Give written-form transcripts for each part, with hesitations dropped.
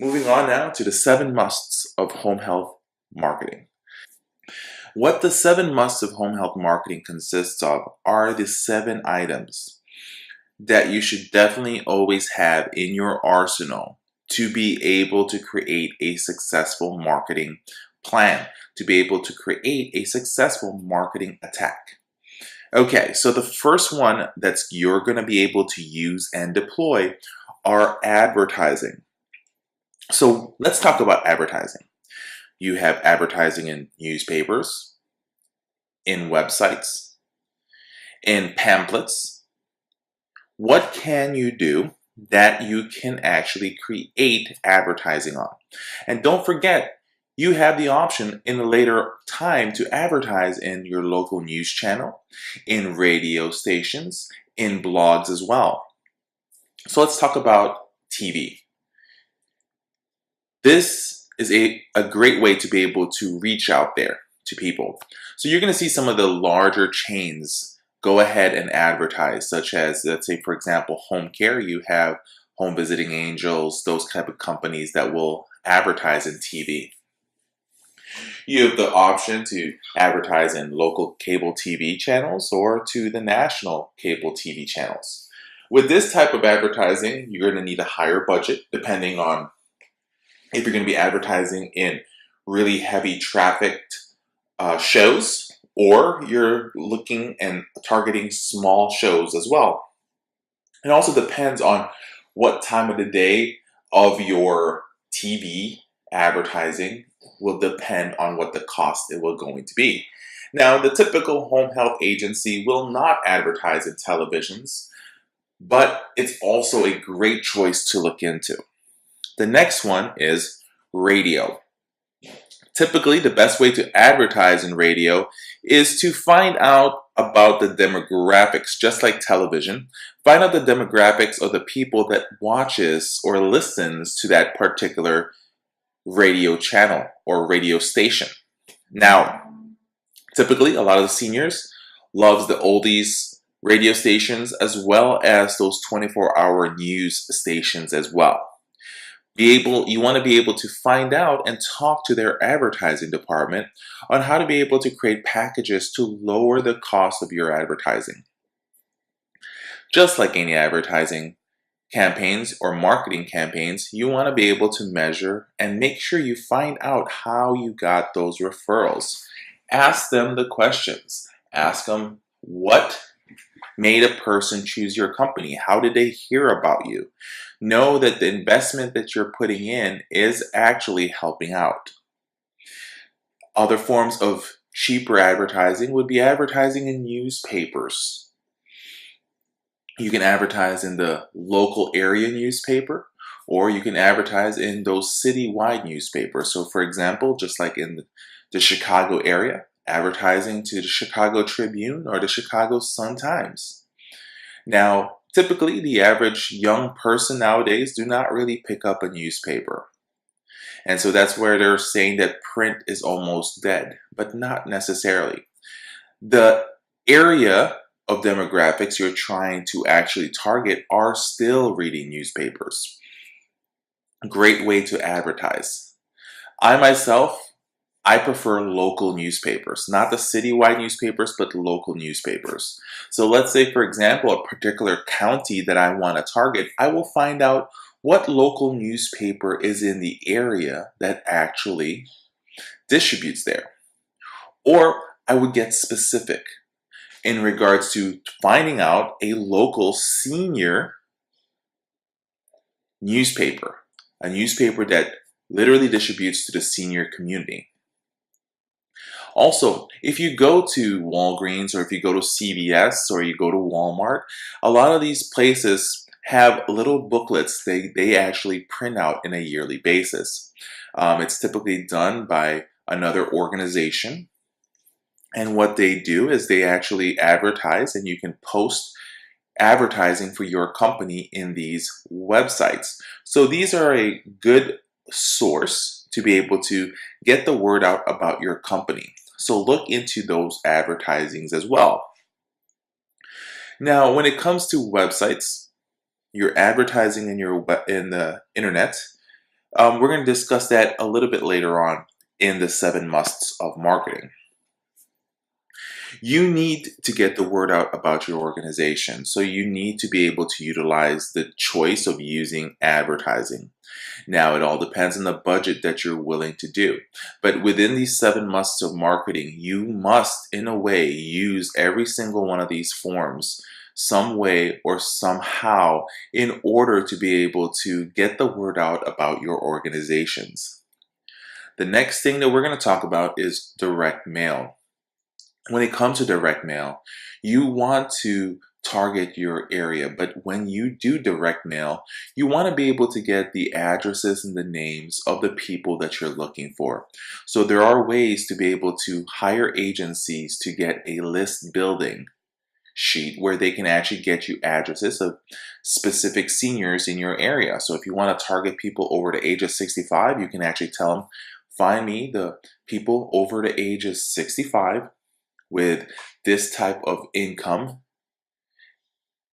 Moving on now to the 7 musts of home health marketing. What the 7 musts of home health marketing consists of are the 7 items that you should definitely always have in your arsenal to be able to create a successful marketing plan, to be able to create a successful marketing attack. Okay, so the first one that you're going to be able to use and deploy are advertising. So let's talk about advertising. You have advertising in newspapers, in websites, in pamphlets. What can you do that you can actually create advertising on? And don't forget, you have the option in a later time to advertise in your local news channel, in radio stations, in blogs as well. So let's talk about TV. This is a great way to be able to reach out there to people. So you're going to see some of the larger chains go ahead and advertise, such as, let's say, for example, Homecare. You have Home Visiting Angels, those type of companies that will advertise in TV. You have the option to advertise in local cable TV channels or to the national cable TV channels. With this type of advertising, you're going to need a higher budget depending on if you're going to be advertising in really heavy trafficked shows, or you're looking and targeting small shows as well. It also depends on what time of the day of your TV advertising will depend on what the cost it will going to be. Now, the typical home health agency will not advertise in televisions, but it's also a great choice to look into. The next one is radio. Typically, the best way to advertise in radio is to find out about the demographics, just like television. Find out the demographics of the people that watches or listens to that particular radio channel or radio station. Now, typically, a lot of the seniors loves the oldies radio stations as well as those 24-hour news stations as well. You want to be able to find out and talk to their advertising department on how to be able to create packages to lower the cost of your advertising. Just like any advertising campaigns or marketing campaigns, you want to be able to measure and make sure you find out how you got those referrals. Ask them the questions. Ask them what made a person choose your company. How did they hear about you? Know that the investment that you're putting in is actually helping out. Other forms of cheaper advertising would be advertising in newspapers. You can advertise in the local area newspaper, or you can advertise in those citywide newspapers. So for example, just like in the Chicago area, advertising to the Chicago Tribune or the Chicago Sun-Times. Now, typically the average young person nowadays do not really pick up a newspaper. And so that's where they're saying that print is almost dead, but not necessarily. The area of demographics you're trying to actually target are still reading newspapers. Great way to advertise. I prefer local newspapers, not the citywide newspapers, but local newspapers. So let's say, for example, a particular county that I want to target, I will find out what local newspaper is in the area that actually distributes there. Or I would get specific in regards to finding out a local senior newspaper, a newspaper that literally distributes to the senior community. Also, if you go to Walgreens or if you go to CVS or you go to Walmart, a lot of these places have little booklets they actually print out in a yearly basis. It's typically done by another organization. And what they do is they actually advertise, and you can post advertising for your company in these websites. So these are a good source to be able to get the word out about your company. So look into those advertisings as well. Now, when it comes to websites, you're advertising in the internet. We're going to discuss that a little bit later on in the 7 musts of marketing. You need to get the word out about your organization. So you need to be able to utilize the choice of using advertising. Now, it all depends on the budget that you're willing to do. But within these 7 musts of marketing, you must, in a way, use every single one of these forms some way or somehow in order to be able to get the word out about your organizations. The next thing that we're going to talk about is direct mail. When it comes to direct mail, you want to target your area, but when you do direct mail, you want to be able to get the addresses and the names of the people that you're looking for. So there are ways to be able to hire agencies to get a list building sheet where they can actually get you addresses of specific seniors in your area. So if you want to target people over the age of 65, you can actually tell them, find me the people over the age of 65 with this type of income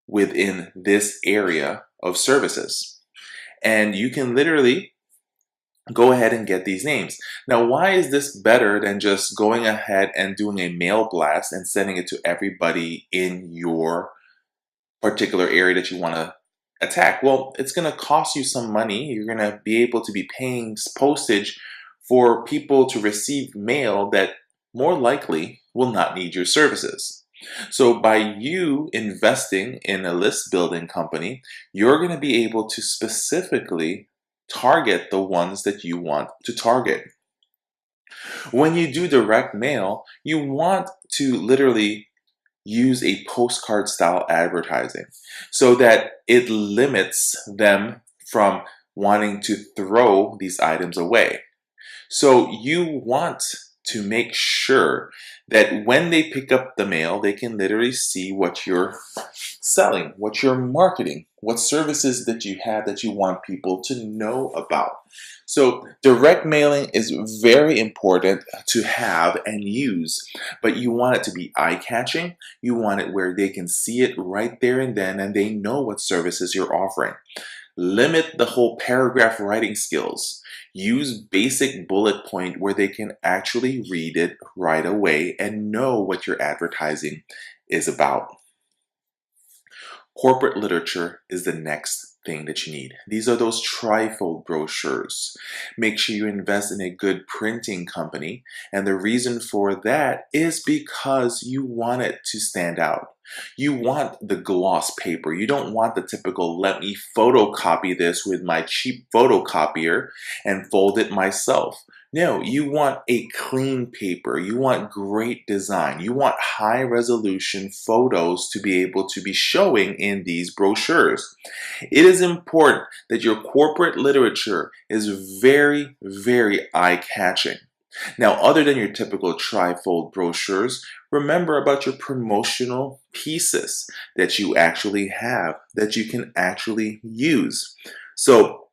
within this area of services. And you can literally go ahead and get these names. Now, why is this better than just going ahead and doing a mail blast and sending it to everybody in your particular area that you want to attack? Well, it's going to cost you some money. You're going to be able to be paying postage for people to receive mail that more likely will not need your services. So by you investing in a list building company, you're going to be able to specifically target the ones that you want to target. When you do direct mail, you want to literally use a postcard style advertising so that it limits them from wanting to throw these items away. So you want to make sure that when they pick up the mail, they can literally see what you're selling, what you're marketing, what services that you have that you want people to know about. So direct mailing is very important to have and use, but you want it to be eye-catching. You want it where they can see it right there and then, and they know what services you're offering. Limit the whole paragraph writing skills. Use basic bullet point where they can actually read it right away and know what your advertising is about. Corporate literature is the next thing that you need. These are those trifold brochures. Make sure you invest in a good printing company. And the reason for that is because you want it to stand out. You want the gloss paper. You don't want the typical, let me photocopy this with my cheap photocopier and fold it myself. No, you want a clean paper. You want great design. You want high resolution photos to be able to be showing in these brochures. It is important that your corporate literature is very, very eye-catching. Now, other than your typical trifold brochures, remember about your promotional pieces that you actually have, that you can actually use. So,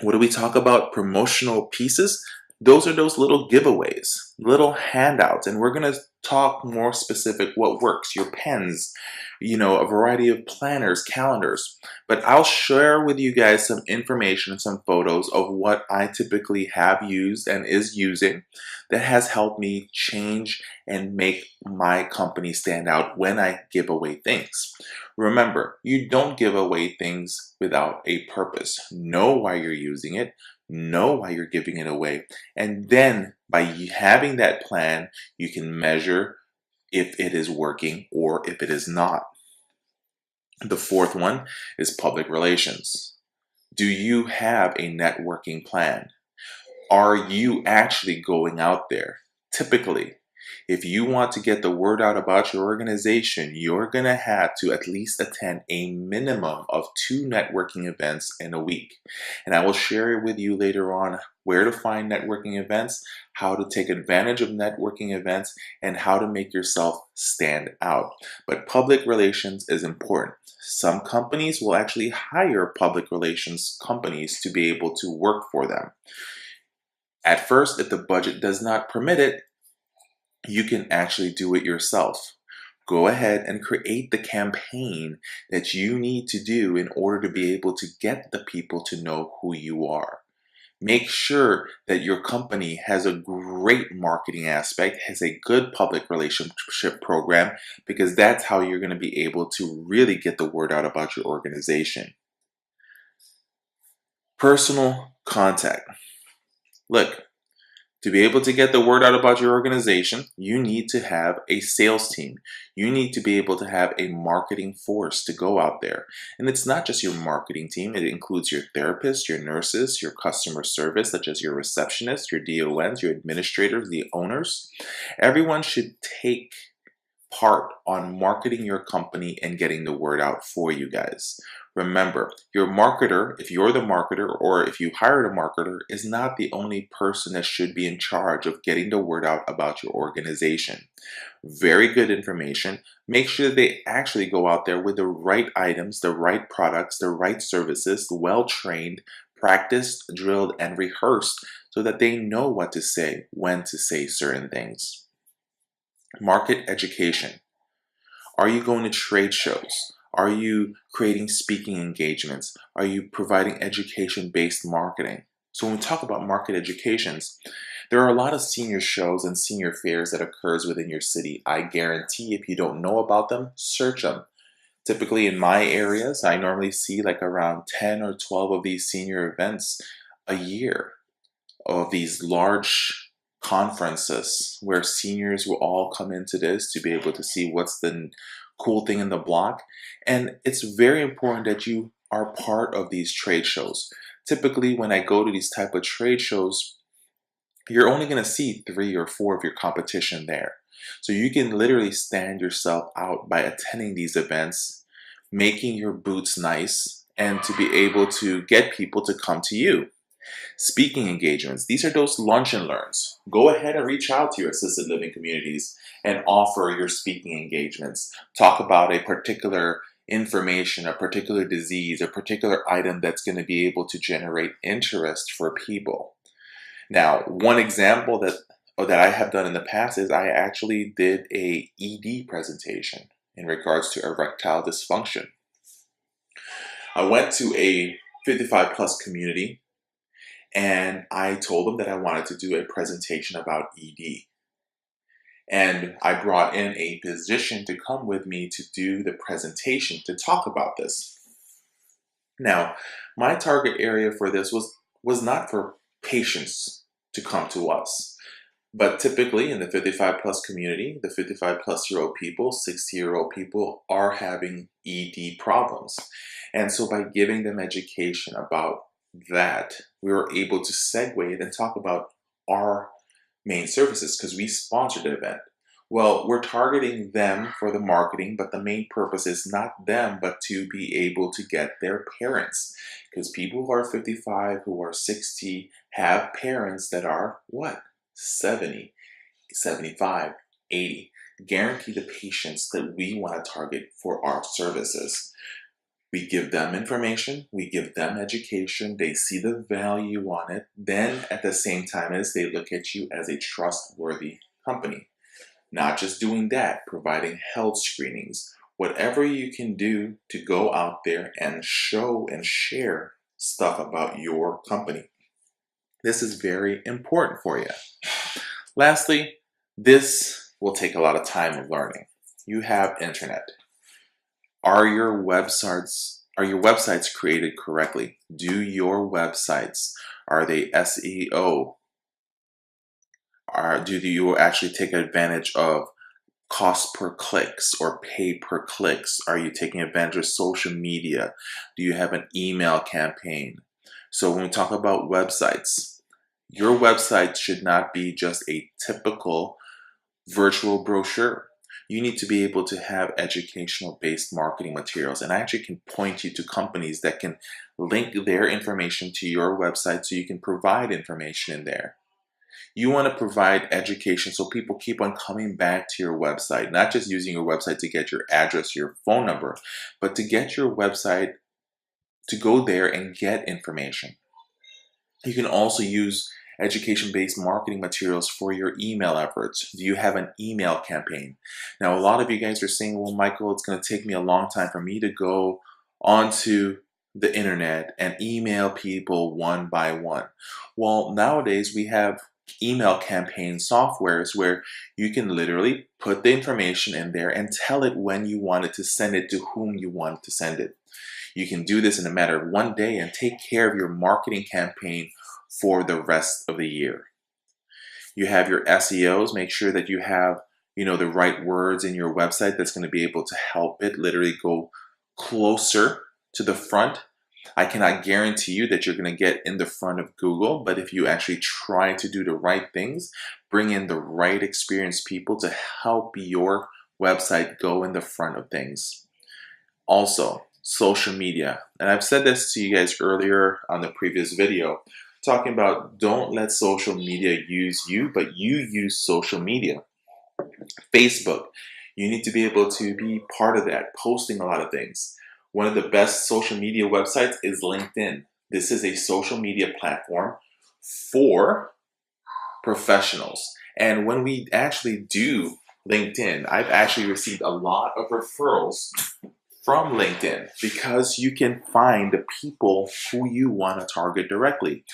what do we talk about? Promotional pieces? Those are those little giveaways, little handouts, and we're going to talk more specific what works. Your pens, a variety of planners, calendars. But I'll share with you guys some information, some photos of what I typically have used and is using that has helped me change and make my company stand out when I give away things. Remember, you don't give away things without a purpose. Know why you're using it. Know why you're giving it away. And then by having that plan, you can measure if it is working or if it is not. The fourth one is public relations. Do you have a networking plan? Are you actually going out there? Typically, if you want to get the word out about your organization, you're going to have to at least attend a minimum of 2 networking events in a week. And I will share with you later on where to find networking events, how to take advantage of networking events, and how to make yourself stand out. But public relations is important. Some companies will actually hire public relations companies to be able to work for them. At first, if the budget does not permit it, you can actually do it yourself. Go ahead and create the campaign that you need to do in order to be able to get the people to know who you are. Make sure that your company has a great marketing aspect, has a good public relationship program, because that's how you're going to be able to really get the word out about your organization. Personal contact. Look, to be able to get the word out about your organization, you need to have a sales team. You need to be able to have a marketing force to go out there. And it's not just your marketing team, it includes your therapists, your nurses, your customer service, such as your receptionists, your DONs, your administrators, the owners. Everyone should take part on marketing your company and getting the word out for you guys. Remember, your marketer, if you're the marketer or if you hired a marketer, is not the only person that should be in charge of getting the word out about your organization. Very good information. Make sure they actually go out there with the right items, the right products, the right services, well trained, practiced, drilled, and rehearsed so that they know what to say, when to say certain things. Market education. Are you going to trade shows? Are you creating speaking engagements? Are you providing education-based marketing? So when we talk about market educations, there are a lot of senior shows and senior fairs that occurs within your city. I guarantee if you don't know about them, search them. Typically in my areas, I normally see like around 10 or 12 of these senior events a year, of these large conferences where seniors will all come into this to be able to see what's the cool thing in the block. And it's very important that you are part of these trade shows. Typically, when I go to these type of trade shows, you're only going to see 3 or 4 of your competition there. So you can literally stand yourself out by attending these events, making your boots nice, and to be able to get people to come to you. Speaking engagements, these are those lunch and learns. Go ahead and reach out to your assisted living communities and offer your speaking engagements. Talk about a particular information, a particular disease, a particular item that's going to be able to generate interest for people. Now, one example that I have done in the past is I actually did a ED presentation in regards to erectile dysfunction. I went to a 55 plus community and I told them that I wanted to do a presentation about ED. And I brought in a physician to come with me to do the presentation to talk about this. Now, my target area for this was not for patients to come to us, but typically in the 55 plus community, the 55 plus year old people, 60-year-old people are having ED problems. And so by giving them education about that, we were able to segue it and talk about our main services because we sponsored the event. Well, we're targeting them for the marketing, but the main purpose is not them, but to be able to get their parents. Because people who are 55, who are 60, have parents that are what? 70, 75, 80. Guarantee the patients that we want to target for our services. We give them information, we give them education, they see the value on it, then at the same time as they look at you as a trustworthy company. Not just doing that, providing health screenings, whatever you can do to go out there and show and share stuff about your company. This is very important for you. Lastly, this will take a lot of time of learning. You have internet. Are your websites created correctly? Do your websites, are they SEO? Do you actually take advantage of cost per clicks or pay per clicks? Are you taking advantage of social media? Do you have an email campaign? So when we talk about websites, your website should not be just a typical virtual brochure. You need to be able to have educational based marketing materials. And I actually can point you to companies that can link their information to your website so you can provide information in there. You want to provide education so people keep on coming back to your website, not just using your website to get your address, your phone number, but to get your website to go there and get information. You can also use education-based marketing materials for your email efforts. Do you have an email campaign? Now, a lot of you guys are saying, well, Michael, it's going to take me a long time for me to go onto the internet and email people one by one. Well, nowadays we have email campaign softwares where you can literally put the information in there and tell it when you want it to send it to whom you want to send it. You can do this in a matter of one day and take care of your marketing campaign for the rest of the year. You have your SEOs, make sure that you have, the right words in your website that's going to be able to help it literally go closer to the front. I cannot guarantee you that you're going to get in the front of Google, but if you actually try to do the right things, bring in the right experienced people to help your website go in the front of things. Also, social media. And I've said this to you guys earlier on the previous video, talking about don't let social media use you, but you use social media. Facebook, you need to be able to be part of that, posting a lot of things. One of the best social media websites is LinkedIn. This is a social media platform for professionals. And when we actually do LinkedIn, I've actually received a lot of referrals from LinkedIn because you can find the people who you want to target directly.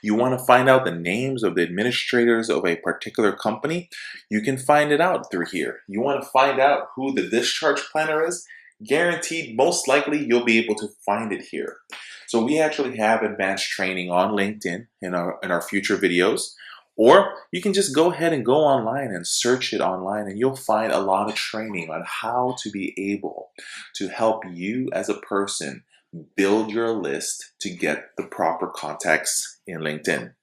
You want to find out the names of the administrators of a particular company, you can find it out through here. You want to find out who the discharge planner is, guaranteed, most likely you'll be able to find it here. So we actually have advanced training on LinkedIn in our future videos, or you can just go ahead and go online and search it online and you'll find a lot of training on how to be able to help you as a person build your list to get the proper contacts in LinkedIn.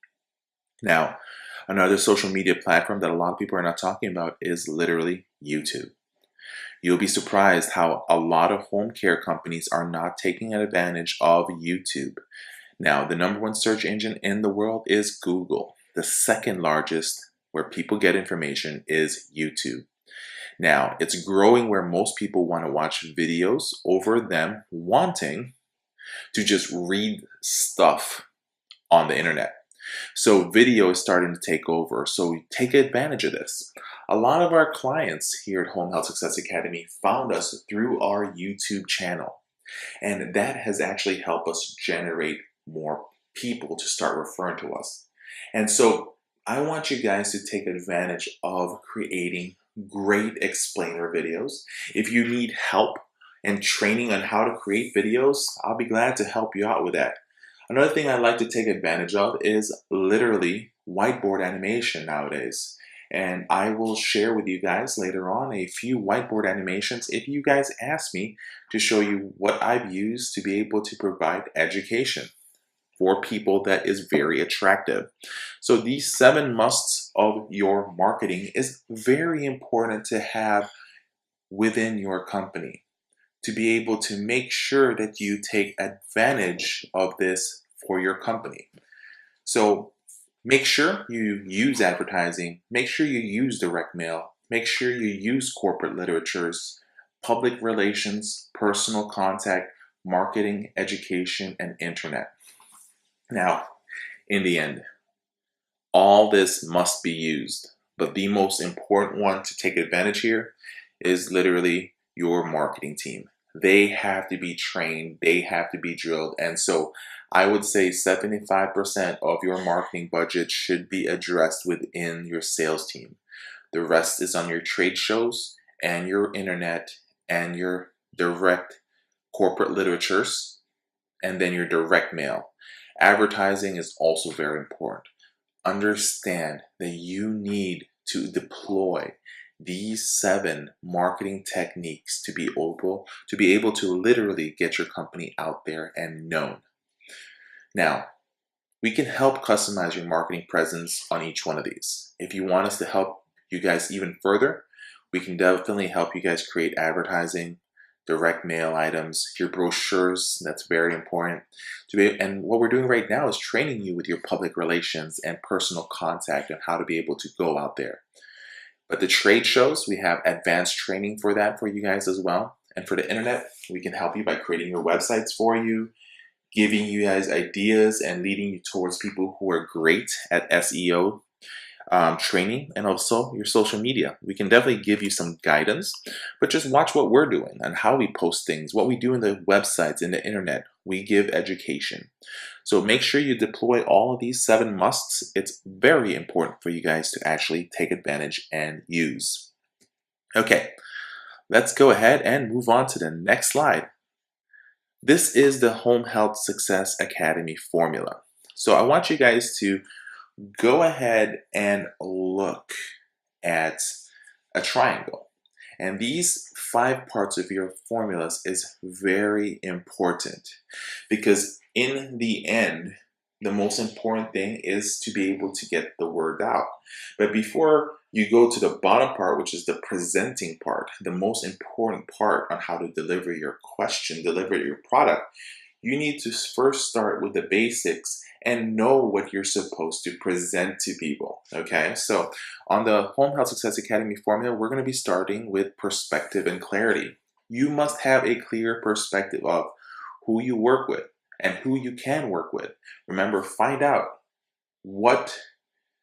Now, another social media platform that a lot of people are not talking about is literally YouTube. You'll be surprised how a lot of home care companies are not taking advantage of YouTube. Now, the #1 search engine in the world is Google. The second largest where people get information is YouTube. Now, it's growing where most people want to watch videos over them wanting to just read stuff on the internet. So video is starting to take over. So take advantage of this. A lot of our clients here at Home Health Success Academy found us through our YouTube channel. And that has actually helped us generate more people to start referring to us. And so I want you guys to take advantage of creating great explainer videos. If you need help and training on how to create videos, I'll be glad to help you out with that. Another thing I like to take advantage of is literally whiteboard animation nowadays. And I will share with you guys later on a few whiteboard animations if you guys ask me to show you what I've used to be able to provide education for people that is very attractive. So these 7 musts of your marketing is very important to have within your company to be able to make sure that you take advantage of this for your company. So make sure you use advertising, make sure you use direct mail, make sure you use corporate literatures, public relations, personal contact, marketing, education, and internet. Now, in the end, all this must be used, but the most important one to take advantage here is literally your marketing team. They have to be trained, they have to be drilled, and so I would say 75% of your marketing budget should be addressed within your sales team. The rest is on your trade shows and your internet and your direct corporate literatures, and then your direct mail. Advertising is also very important. Understand that you need to deploy these 7 marketing techniques to be able to literally get your company out there and known. Now, we can help customize your marketing presence on each one of these. If you want us to help you guys even further, we can definitely help you guys create advertising, direct mail items, your brochures. That's very important. And what we're doing right now is training you with your public relations and personal contact and how to be able to go out there. But the trade shows, we have advanced training for that for you guys as well. And for the internet, we can help you by creating your websites for you, giving you guys ideas and leading you towards people who are great at SEO. training, and also your social media. We can definitely give you some guidance, but just watch what we're doing and how we post things, what we do in the websites, in the internet. We give education. So make sure you deploy all of these 7 musts. It's very important for you guys to actually take advantage and use. Okay, let's go ahead and move on to the next slide. This is the Home Health Success Academy formula. So I want you guys to go ahead and look at a triangle. And these 5 parts of your formulas is very important because in the end, the most important thing is to be able to get the word out. But before you go to the bottom part, which is the presenting part, the most important part on how to deliver your question, deliver your product, you need to first start with the basics and know what you're supposed to present to people, okay? So on the Home Health Success Academy formula, we're gonna be starting with perspective and clarity. You must have a clear perspective of who you work with and who you can work with. Remember, find out what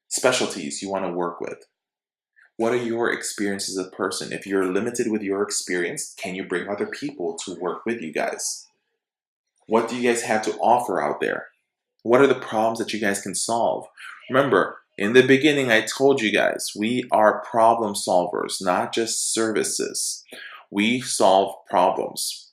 specialties you wanna work with. What are your experiences as a person? If you're limited with your experience, can you bring other people to work with you guys? What do you guys have to offer out there? What are the problems that you guys can solve? Remember, in the beginning, I told you guys, we are problem solvers, not just services. We solve problems.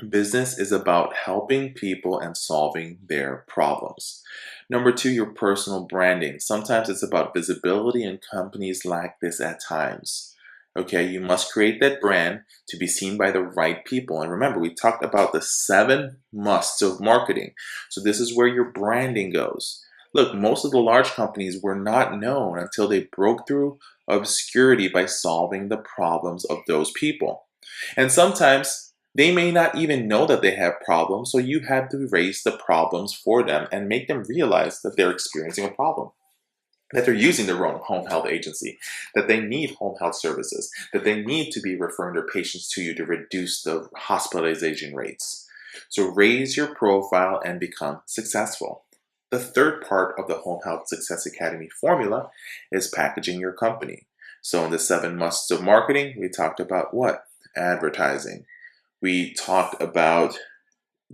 Business is about helping people and solving their problems. Number 2, your personal branding. Sometimes it's about visibility, and companies lack this at times. Okay, you must create that brand to be seen by the right people. And remember, we talked about the 7 musts of marketing. So this is where your branding goes. Look, most of the large companies were not known until they broke through obscurity by solving the problems of those people. And sometimes they may not even know that they have problems, so you have to raise the problems for them and make them realize that they're experiencing a problem, that they're using their own home health agency, that they need home health services, that they need to be referring their patients to you to reduce the hospitalization rates. So raise your profile and become successful. The third part of the Home Health Success Academy formula is packaging your company. So in the 7 musts of marketing, we talked about what? Advertising. We talked about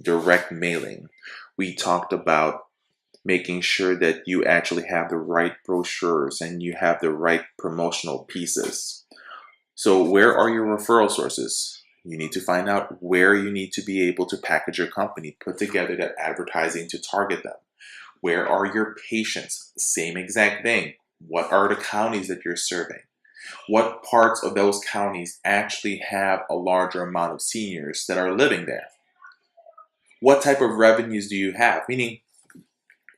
direct mailing. We talked about making sure that you actually have the right brochures and you have the right promotional pieces. So where are your referral sources? You need to find out where you need to be able to package your company, put together that advertising to target them. Where are your patients? Same exact thing. What are the counties that you're serving? What parts of those counties actually have a larger amount of seniors that are living there? What type of revenues do you have? Meaning,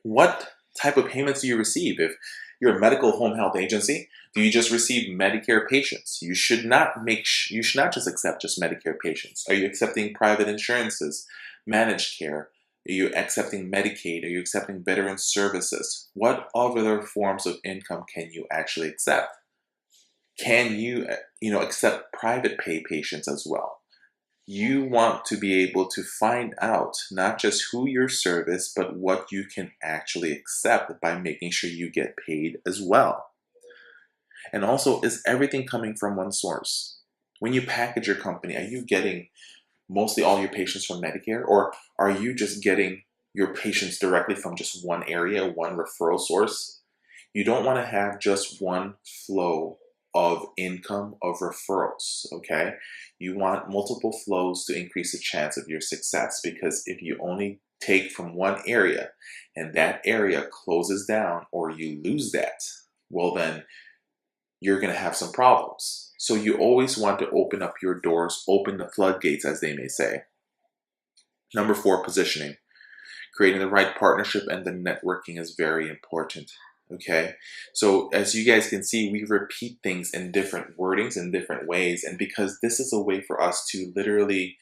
what type of payments do you receive? If you're a medical home health agency, do you just receive Medicare patients? You should not just accept just Medicare patients. Are you accepting private insurances, managed care? Are you accepting Medicaid? Are you accepting veteran services? What other forms of income can you actually accept? Can you, accept private pay patients as well? You want to be able to find out not just who your service, but what you can actually accept by making sure you get paid as well. And also, is everything coming from one source? When you package your company, are you getting mostly all your patients from Medicare, or are you just getting your patients directly from just one area, one referral source? You don't want to have just one flow of income of referrals, okay? You want multiple flows to increase the chance of your success, because if you only take from one area and that area closes down or you lose that, well then you're going to have some problems. So you always want to open up your doors, open the floodgates, as they may say. Number 4, positioning. Creating the right partnership and the networking is very important. Okay, so as you guys can see, we repeat things in different wordings in different ways, and because this is a way for us to literally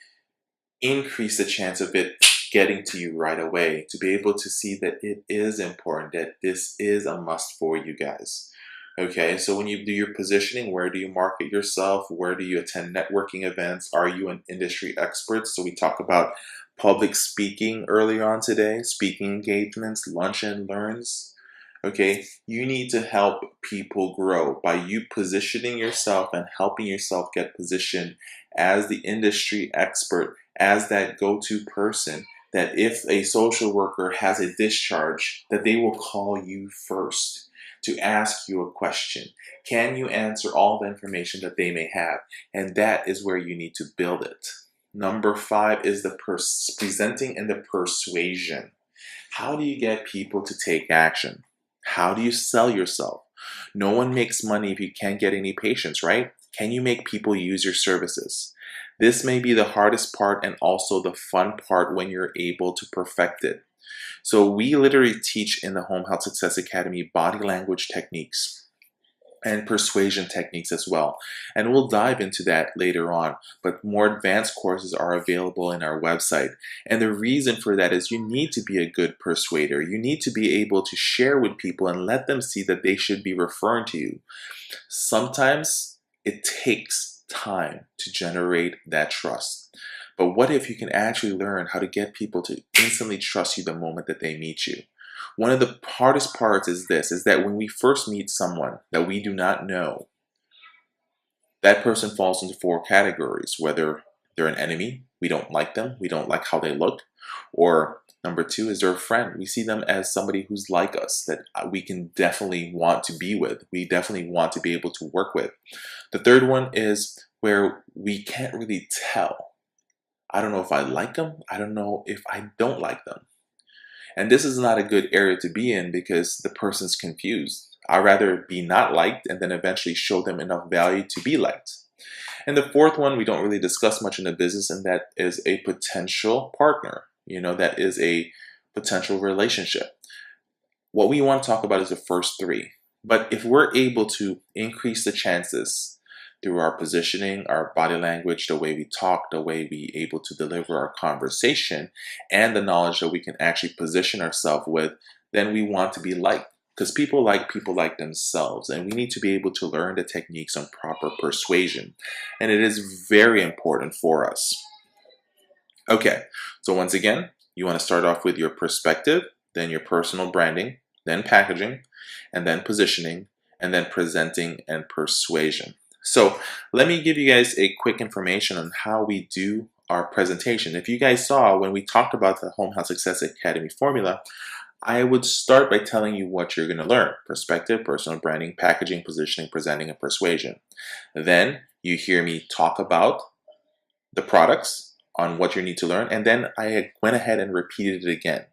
increase the chance of it getting to you right away, to be able to see that it is important, that this is a must for you guys. Okay, so when you do your positioning, where do you market yourself? Where do you attend networking events? Are you an industry expert? So we talk about public speaking earlier on today, speaking engagements, lunch and learns. Okay, you need to help people grow by you positioning yourself and helping yourself get positioned as the industry expert, as that go-to person, that if a social worker has a discharge, that they will call you first to ask you a question. Can you answer all the information that they may have? And that is where you need to build it. Number 5 is the presenting and the persuasion. How do you get people to take action? How do you sell yourself? No one makes money if you can't get any patients, right? Can you make people use your services? This may be the hardest part and also the fun part when you're able to perfect it. So we literally teach in the Home Health Success Academy body language techniques and persuasion techniques as well. And we'll dive into that later on, but more advanced courses are available in our website. And the reason for that is you need to be a good persuader. You need to be able to share with people and let them see that they should be referring to you. Sometimes it takes time to generate that trust. But what if you can actually learn how to get people to instantly trust you the moment that they meet you? One of the hardest parts is this, is that when we first meet someone that we do not know, that person falls into 4 categories, whether they're an enemy, we don't like them, we don't like how they look, or number 2 is they're a friend. We see them as somebody who's like us, that we can definitely want to be with, we definitely want to be able to work with. The third one is where we can't really tell. I don't know if I like them, I don't know if I don't like them. And this is not a good area to be in because the person's confused. I'd rather be not liked and then eventually show them enough value to be liked. And the fourth one we don't really discuss much in the business, and that is a potential partner. That is a potential relationship. What we want to talk about is the first 3. But if we're able to increase the chances through our positioning, our body language, the way we talk, the way we able to deliver our conversation, and the knowledge that we can actually position ourselves with, then we want to be liked. Because people like themselves, and we need to be able to learn the techniques on proper persuasion. And it is very important for us. Okay, so once again, you want to start off with your perspective, then your personal branding, then packaging, and then positioning, and then presenting and persuasion. So let me give you guys a quick information on how we do our presentation. If you guys saw when we talked about the Home Health Success Academy formula, I would start by telling you what you're going to learn: perspective, personal branding, packaging, positioning, presenting, and persuasion. Then you hear me talk about the products on what you need to learn, and then I went ahead and repeated it again.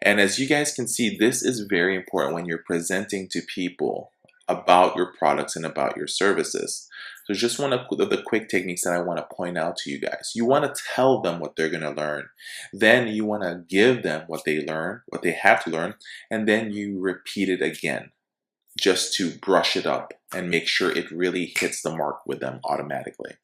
And as you guys can see, this is very important when you're presenting to people about your products and about your services. So just one of the quick techniques that I want to point out to you guys. You want to tell them what they're going to learn. Then you want to give them what they learn, what they have to learn, and then you repeat it again just to brush it up and make sure it really hits the mark with them automatically.